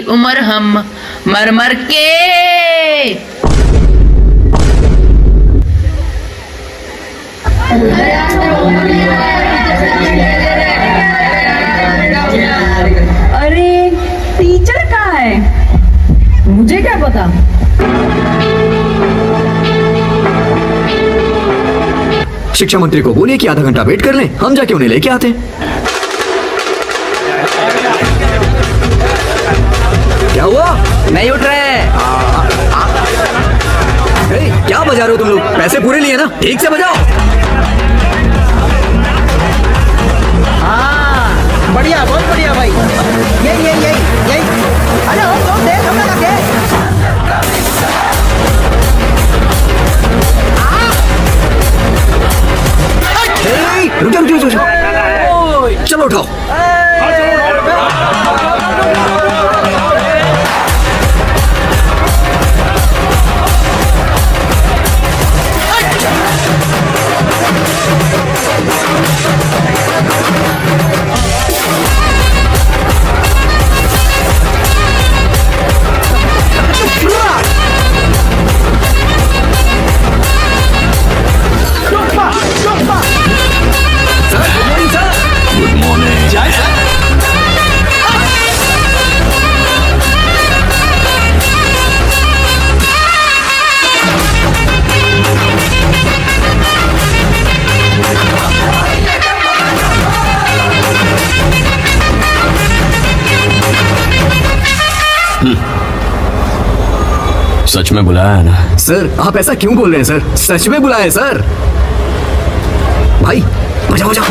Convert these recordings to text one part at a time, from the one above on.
उम्र हम मर मर के। अरे टीचर कहाँ है? मुझे क्या पता। शिक्षा मंत्री को बोलिए कि आधा घंटा वेट कर लें, हम जाके उन्हें लेके आते हैं। क्या हुआ? नहीं उठ रहे। क्या बजा रहे हो तुम लोग? पैसे पूरे लिए ना, ठीक से बजाओ। हाँ बढ़िया, बहुत बढ़िया भाई। यही यही यही यही। अरे हो तो देख हम लगा के। रुक जाओ, चलो उठाओ। सच में बुलाया है ना? सर आप ऐसा क्यों बोल रहे हैं सर? सच में बुलाया है सर। भाई बजाओ बजाओ।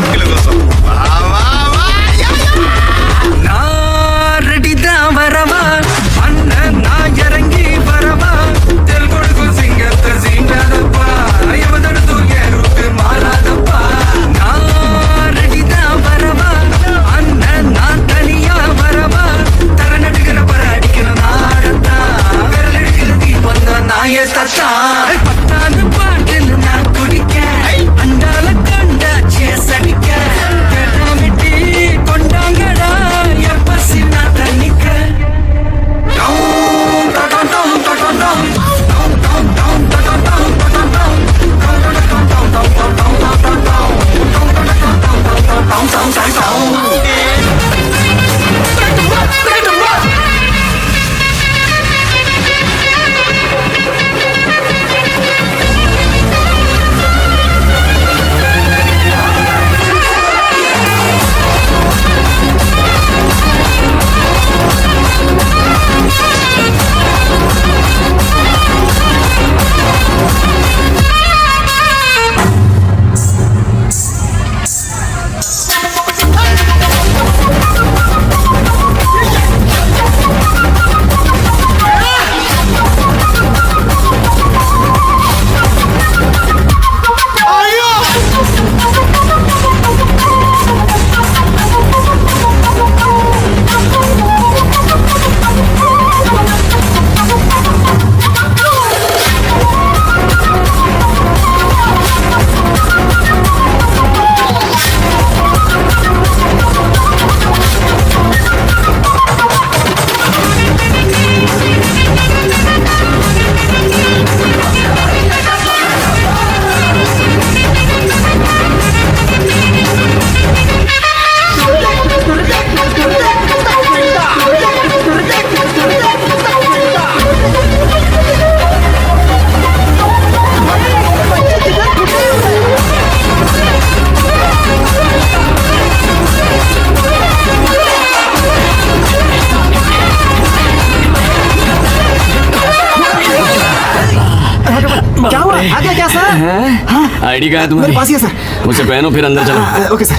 आईडी कहाँ है तुम्हारी? मेरे पास ही है सर। उसे पहनो फिर अंदर चलो। Okay sir.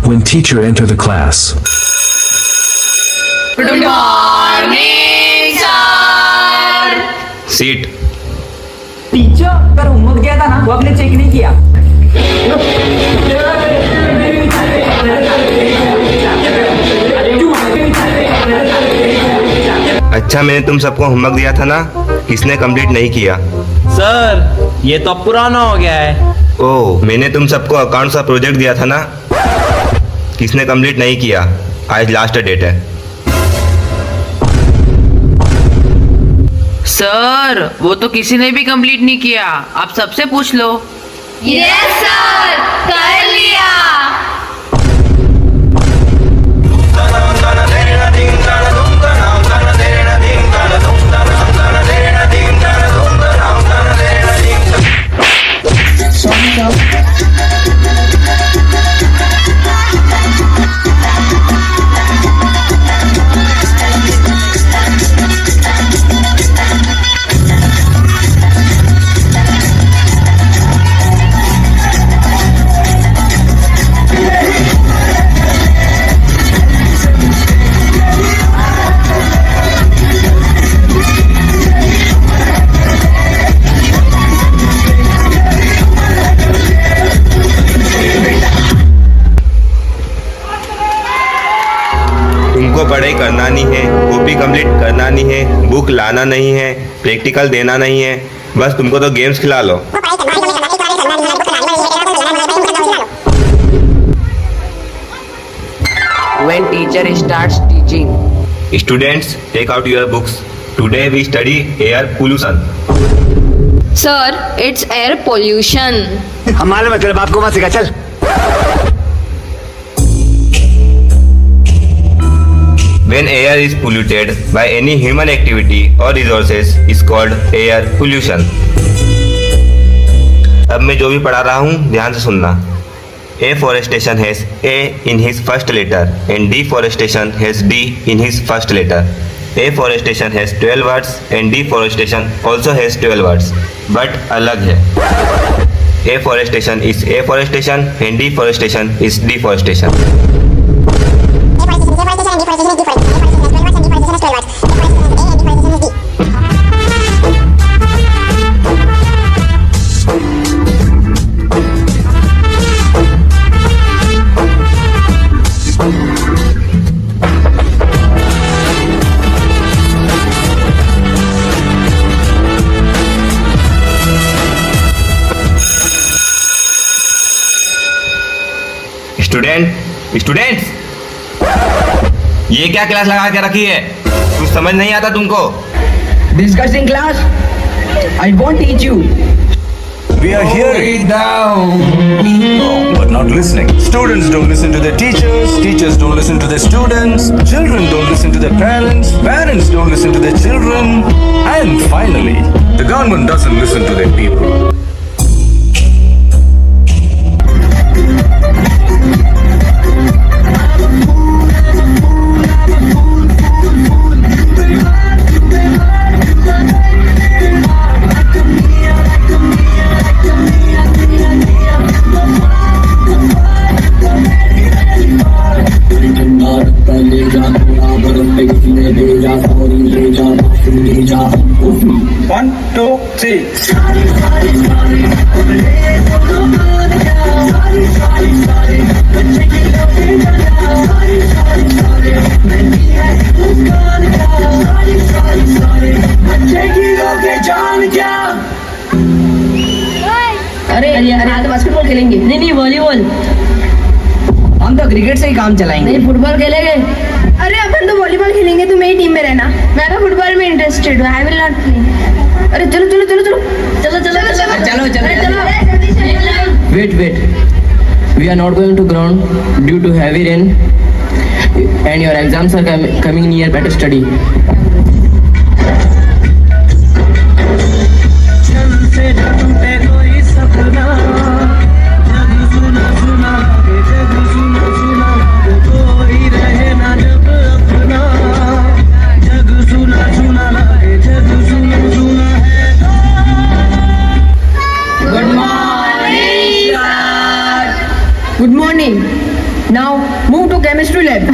When teacher enter the class. Good morning, sir. Seat. Teacher पर होमवर्क दिया था ना वो आपने चेक नहीं किया। अच्छा, मैंने तुम सबको होमवर्क दिया था ना, किसने कंप्लीट नहीं किया? सर ये तो अब पुराना हो गया है। ओह, मैंने तुम सबको अकाउंट्स का प्रोजेक्ट दिया था ना, किसने कंप्लीट नहीं किया? आज लास्ट डेट है। सर वो तो किसी ने भी कंप्लीट नहीं किया, आप सबसे पूछ लो। यस सर, कर लिया। तुमको पढ़ाई करना नहीं है, कॉपी कंप्लीट करना नहीं है, बुक लाना नहीं है, प्रैक्टिकल देना नहीं है, बस तुमको तो गेम्स खिला लो। When teacher starts teaching. Students, take out your books. Today we study air pollution. Sir it's air pollution. हमारे मतलब बाप को मत सिखा, चल। When air is polluted by any human activity or resources is called air pollution. अब मैं जो भी पढ़ा रहा हूँ ध्यान से सुनना। Afforestation has A in his first letter and deforestation has D in his first letter. Afforestation has 12 words and deforestation also has 12 words, but अलग है। Afforestation is afforestation and deforestation is deforestation. Students, ये क्या class लगा के रखी है? कुछ समझ नहीं आता तुमको? Discussing class, I won't teach you. We are hearing but not listening. Students don't listen to their teachers, teachers don't listen to their students, children don't listen to their parents, parents don't listen to their children, and finally, the government doesn't listen to their people. One, two, three. अरे आज basketball खेलेंगे। नहीं volleyball. हम तो cricket से ही काम चलाएंगे। नहीं फुटबॉल खेलेंगे। अरे अपन तो वॉलीबॉल खेलेंगे, तुम मेरी टीम में रहना। मैं तो फुटबॉल में इंटरेस्टेड हूँ, आई विल नॉट प्ले। अरे चलो चलो चलो चलो चलो चलो चलो चलो चलो। Wait. We are not going to ground due to heavy rain, and your exams are coming near. Better study. Good morning. Now move to chemistry lab.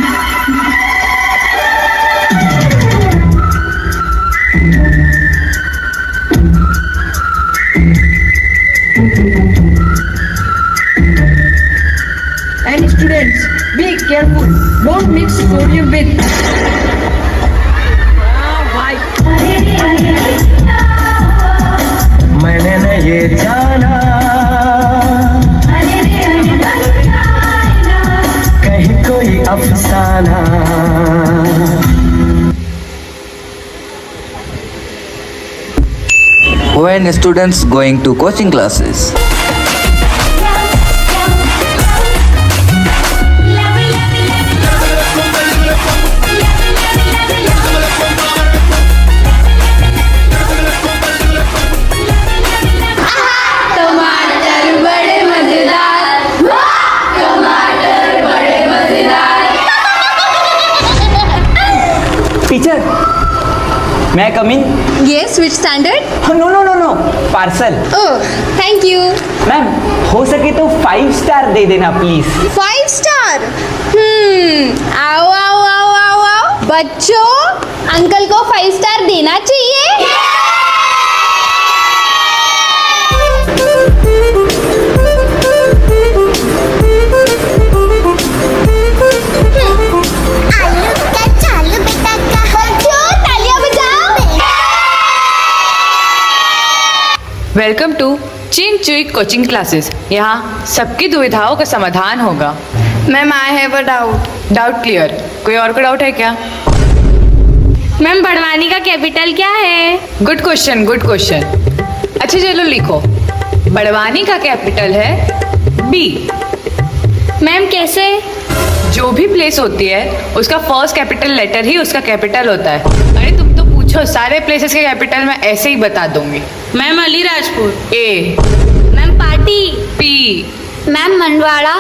students, be careful. Don't mix sodium with. मैंने न ये जाना कहीं कोई अफसाना When students going to coaching classes. टमाटर बड़े मजेदार, टमाटर बड़े मजेदार। Teacher, may come in? Yes, which standard? No parcel. Oh, thank you. Ma'am, हो सके तो 5 स्टार दे देना प्लीज। 5 star. आओ आओ आओ आओ आओ। बच्चों, अंकल को 5 स्टार देना चाहिए। बच्चों, तालियां बजाओ। वेलकम टू चिन चुई कोचिंग क्लासेस। यहाँ सबकी दुविधाओं का समाधान होगा। Ma'am, I have a doubt. Doubt clear. कोई और का डाउट है क्या? मैम, बड़वानी का कैपिटल क्या है? Good question, good question. अच्छा चलो लिखो। बड़वानी का कैपिटल है बी। मैम, कैसे? जो भी प्लेस होती है उसका फर्स्ट कैपिटल लेटर ही उसका कैपिटल होता है। अरे तुम तो पूछो, सारे प्लेसेस के कैपिटल मैं ऐसे ही बता दूंगी। Ma'am, Alirajpur. A. Ma'am, party. P. Ma'am, Mandwara.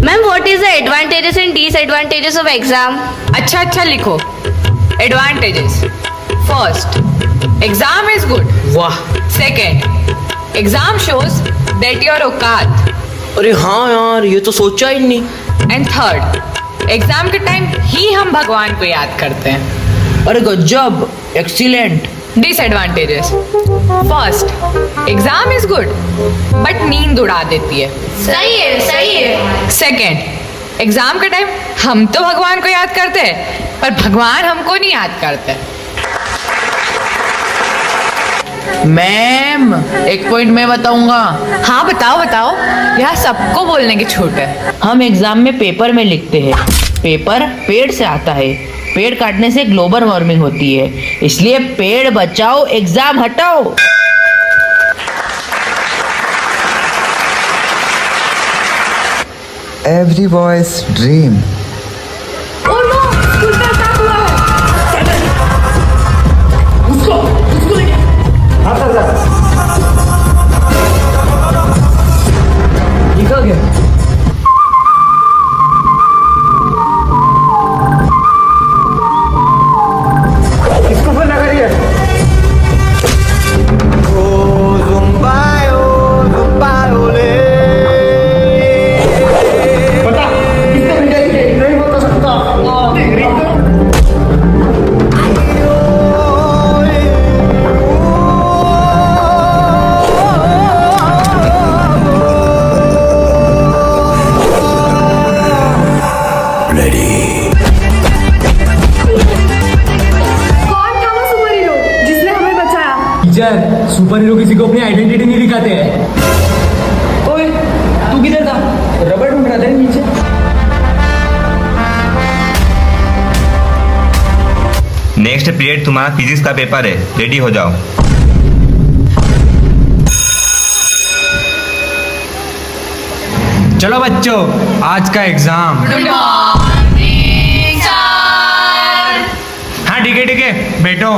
Ma'am, what is the advantages and disadvantages of exam? अच्छा लिखो। Advantages. First, exam is good. वाह। Second, exam shows that your औकात। अरे हाँ यार, ये तो सोचा ही नहीं। एंड थर्ड, एग्जाम के टाइम ही हम भगवान को याद करते हैं। अरे गजब, excellent. Disadvantages. First, exam is good but नींद उड़ा देती है। सही है, सही है। सेकेंड, एग्जाम के टाइम हम तो भगवान को याद करते हैं पर भगवान हमको नहीं याद करते। मैम, एक पॉइंट मैं बताऊंगा। हाँ बताओ बताओ, यहाँ सबको बोलने की छूट है। हम एग्जाम में पेपर में लिखते हैं। पेपर पेड़ से आता है, पेड़ काटने से ग्लोबल वार्मिंग होती है, इसलिए पेड़ बचाओ, एग्जाम हटाओ। Every boy's dream. Super hero किसी को अपनी आइडेंटिटी नहीं दिखाते हैं। ओए, तू किधर था? रबड़ ढूंढ रहा था नीचे। नेक्स्ट पीरियड तुम्हारा फिजिक्स का पेपर है, रेडी हो जाओ। चलो बच्चों, आज का एग्जाम। हाँ ठीक है, बैठो।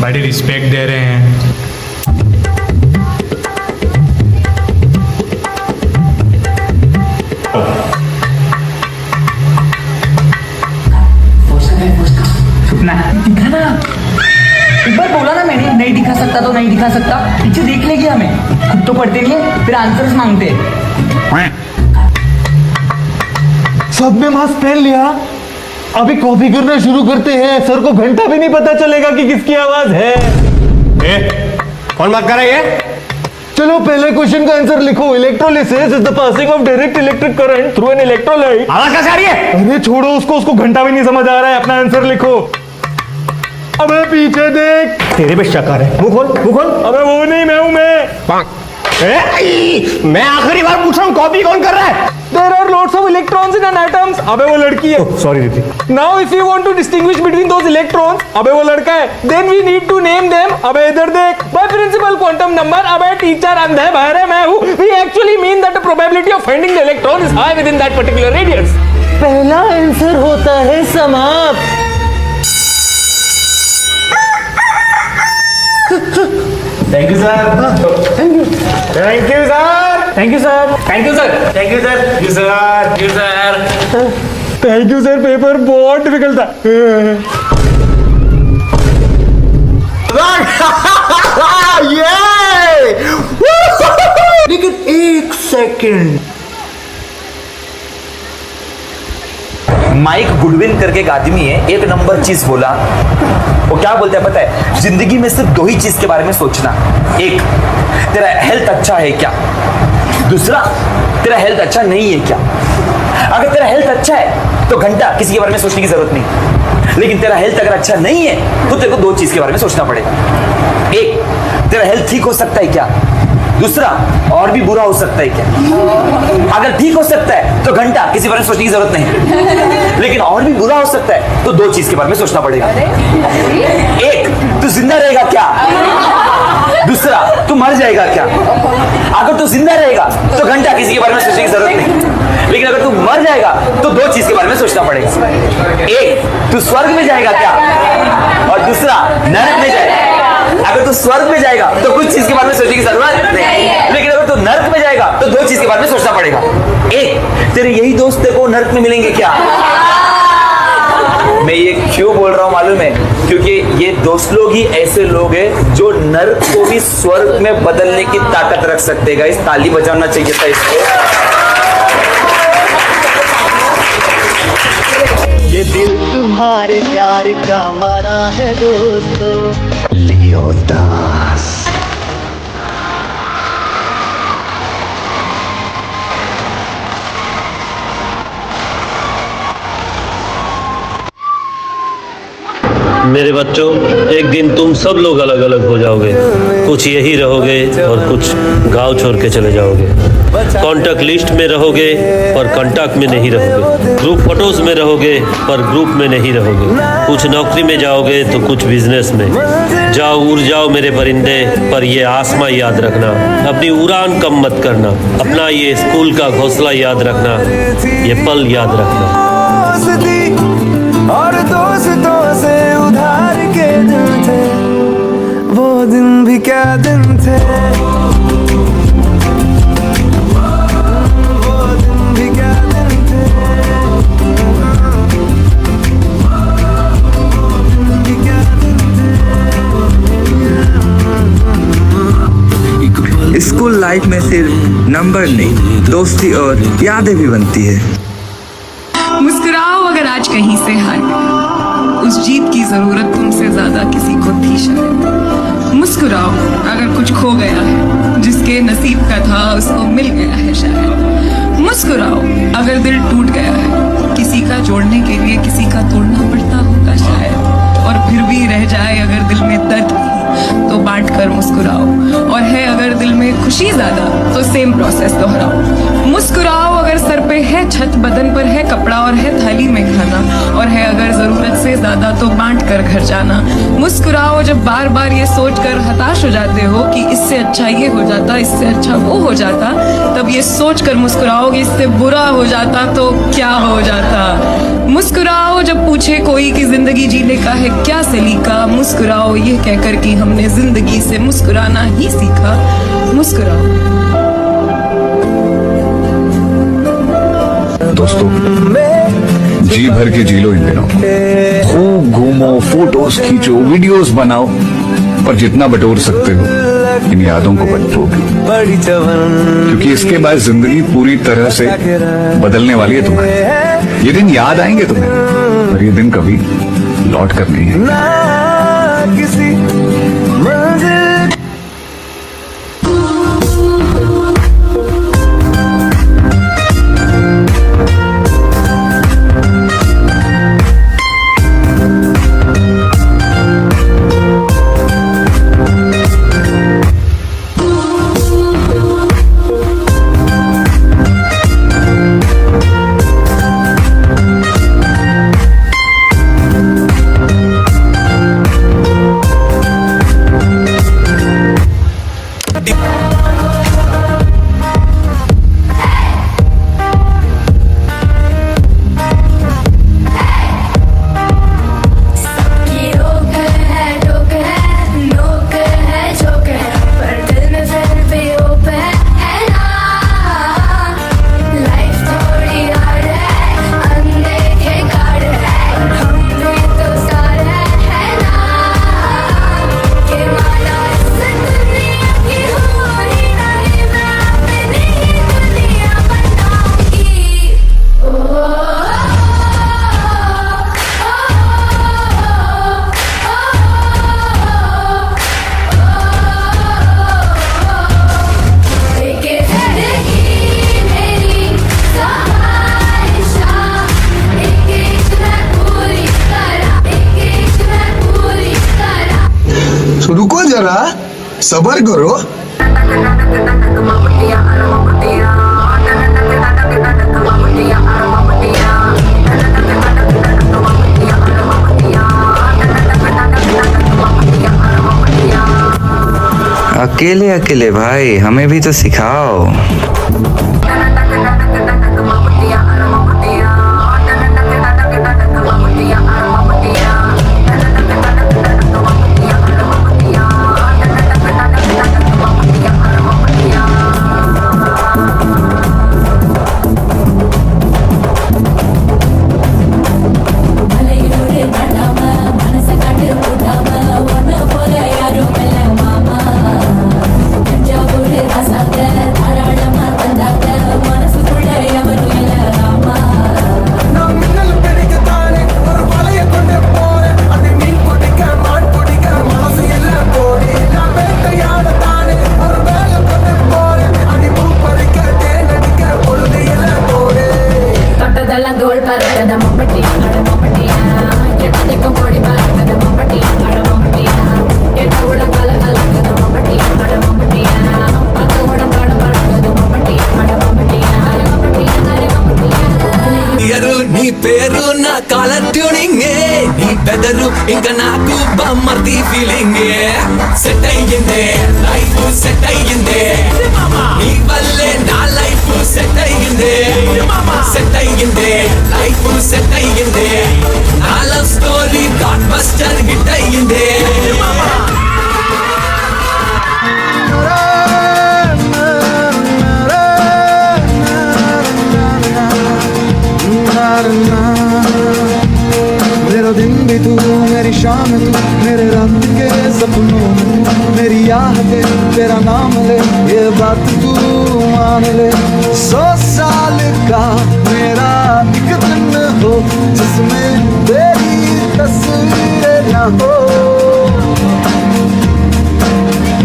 बड़ी रिस्पेक्ट दे रहे हैं। दिखा ना, एक बार बोला ना मैंने, नहीं दिखा सकता तो नहीं दिखा सकता। पीछे देख लेगी हमें, खुद तो पढ़ते नहीं है, फिर आंसर्स मांगते। सबने मास्क पहन लिया, अभी कॉपी करना शुरू करते हैं। सर को घंटा भी नहीं पता चलेगा कि किसकी आवाज है। कौन बात कर रही है? चलो पहले क्वेश्चन का आंसर लिखो। Electrolysis is the passing of direct electric current through an electrolyte. आवाज कैसे आ रही है? अरे छोड़ो उसको घंटा भी नहीं समझ आ रहा है। अपना आंसर लिखो। अबे पीछे देख। तेरे पे शक आ रहा है। मुंह खोल। अबे वो नहीं, मैं हूं मैं। मैं आखिरी बार पूछ रहा हूँ, कॉपी कौन कर रहा है? There are lots of electrons in an atoms. अबे वो लड़की है। सॉरी दीदी। Now if you want to distinguish between those electrons, अबे वो लड़का है, then we need to name them. अबे इधर देख, by principal quantum number. अबे टीचर अंधे बहरे मैं हूँ। We actually mean that the probability of finding the electron is high within that particular radius. पहला आंसर होता है समाप्त। Thank you sir. Thank you sir. Thank you sir. Thank you sir. Thank you sir. Thank you sir. Paper बहुत difficult था। लेकिन एक second, mic Goodwin करके एक आदमी है, एक नंबर चीज बोला। वो क्या बोलता है पता है? जिंदगी में सिर्फ 2 ही चीज के बारे में सोचना। एक, तेरा हेल्थ अच्छा है क्या? दूसरा, तेरा हेल्थ अच्छा नहीं है क्या? अगर तेरा हेल्थ अच्छा है तो घंटा किसी के बारे में सोचने की जरूरत नहीं। लेकिन तेरा हेल्थ अगर अच्छा नहीं है तो तेरे को 2 चीज के बारे में सोचना पड़ेगा। एक, तेरा हेल्थ ठीक हो सकता है क्या? दूसरा, और भी बुरा हो सकता है क्या? अगर ठीक हो सकता है तो घंटा किसी बारे में सोचने की जरूरत नहीं। लेकिन और भी बुरा हो सकता है तो 2 चीज के बारे में सोचना पड़ेगा। एक, तू जिंदा रहेगा क्या? दूसरा, तू मर जाएगा क्या? अगर तू जिंदा रहेगा तो घंटा किसी के बारे में सोचने की जरूरत नहीं। लेकिन अगर तू मर जाएगा तो 2 चीज के बारे में सोचना पड़ेगा। एक, तू स्वर्ग में जाएगा क्या? और दूसरा, नरक में जाएगा। अगर तू स्वर्ग में जाएगा तो कुछ चीज के बारे में सोचने की जरूरत नहीं। लेकिन अगर तू नरक में जाएगा तो 2 चीज के बारे में सोचना पड़ेगा। एक, तेरे यही दोस्त तेरे को नरक में मिलेंगे क्या? मैं ये क्यों बोल रहा हूँ मालूम है? क्योंकि ये दोस्त लोग ही ऐसे लोग हैं जो नरक को भी स्वर्ग में बदलने की ताकत रख सकते हैं। गाइस, ताली बजाना चाहिए था इसको। ये दिल तुम्हारे प्यार का मरा है दोस्तों। लियो दास। मेरे बच्चों, एक दिन तुम सब लोग अलग अलग हो जाओगे। कुछ यही रहोगे और कुछ गांव छोड़ के चले जाओगे। कांटेक्ट लिस्ट में रहोगे पर कांटेक्ट में नहीं रहोगे। ग्रुप फोटोज में रहोगे पर ग्रुप में नहीं रहोगे। कुछ नौकरी में जाओगे तो कुछ बिजनेस में। जाओ उड़ जाओ मेरे परिंदे, पर ये आसमां याद रखना। अपनी उड़ान कम मत करना। अपना ये स्कूल का घोंसला याद रखना। ये पल याद रखना। और दोस्तों से उधार के दिन थे, वो दिन भी क्या दिन थे। वो दिन भी क्या दिन थे। स्कूल लाइफ में सिर्फ नंबर नहीं, दोस्ती और यादें भी बनती है। मुस्कुराओ अगर आज कहीं से हार गए, उस जीत की जरूरत तुमसे ज्यादा किसी को थी शायद। मुस्कुराओ अगर कुछ खो गया है, जिसके नसीब का था उसको मिल गया है शायद। मुस्कुराओ अगर दिल टूट गया है, किसी का जोड़ने के लिए किसी का तोड़ना पड़ता होगा शायद। और फिर भी रह जाए अगर दिल में दर्द तो बांट कर मुस्कुराओ। और है अगर दिल में खुशी ज्यादा तो सेम प्रोसेस दोहराओ। मुस्कुराओ अगर सर पे है छत, बदन पर है कपड़ा और है थाली में खाना। और है अगर जरूरत से ज्यादा तो बांट कर घर जाना। मुस्कुराओ जब बार बार ये सोच कर हताश हो जाते हो कि इससे अच्छा ये हो जाता, इससे अच्छा वो हो जाता। तब ये सोच कर मुस्कुराओ कि इससे बुरा हो जाता तो क्या हो जाता। मुस्कुराओ जब पूछे कोई कि जिंदगी जीने का है क्या सलीका। मुस्कुराओ ये कहकर कि हमने जिंदगी से मुस्कुराना ही सीखा। मुस्कुराओ। दोस्तों, जी भर के जी लो इन दिनों। खूब घूमो, फोटोज खींचो, वीडियोस बनाओ, पर जितना बटोर सकते हो इन यादों को बटोरो, क्योंकि इसके बाद जिंदगी पूरी तरह से बदलने वाली है तुम्हारी। ये दिन याद आएंगे तुम्हें, पर ये दिन कभी लौट कर नहीं है। सबर करो। अकेले अकेले भाई, हमें भी तो सिखाओ। నీ పేరు నా కాలర్ ట్యూనింగ్ నీ బెదరు ఇంకా నాకు బమ్మర్ది ఫీలింగ్ సెట్ అయ్యిందే లైఫ్ సెట్ అయ్యిందే నీ వల్లే నా లైఫ్ సెట్ అయ్యిందే సెట్ అయ్యిందే లైఫ్ సెట్ అయ్యిందే నా లవ్ స్టోరీ గాడ్ బస్టర్ హిట్ అయ్యిందే मेरा दिन भी तू, मेरी शाम तू, मेरे रात के सपनों में मेरी आहटे तेरा नाम ले, ये बात तू मान ले। 100 साल का मेरा एक दिन हो जिसमें तेरी तस्वीरें न हो।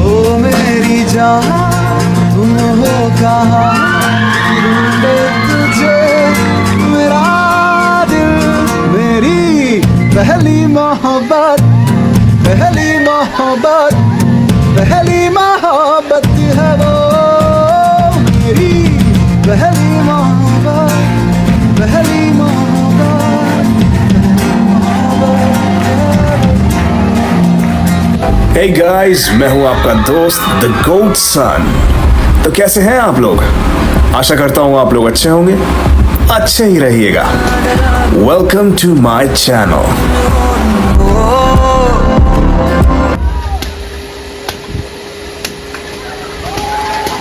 ओ मेरी जान तुम हो कहाँ, ढूंढे तुझे मेरा दिल। मेरी पहली मोहब्बत, पहली मोहब्बत, पहली मोहब्बत है वो मेरी पहली मोहब्बत, पहली मोहब्बत। हे गाइस, मैं हूं आपका दोस्त द गोट सन। तो कैसे हैं आप लोग? आशा करता हूं आप लोग अच्छे होंगे, अच्छे ही रहिएगा। Welcome to my channel.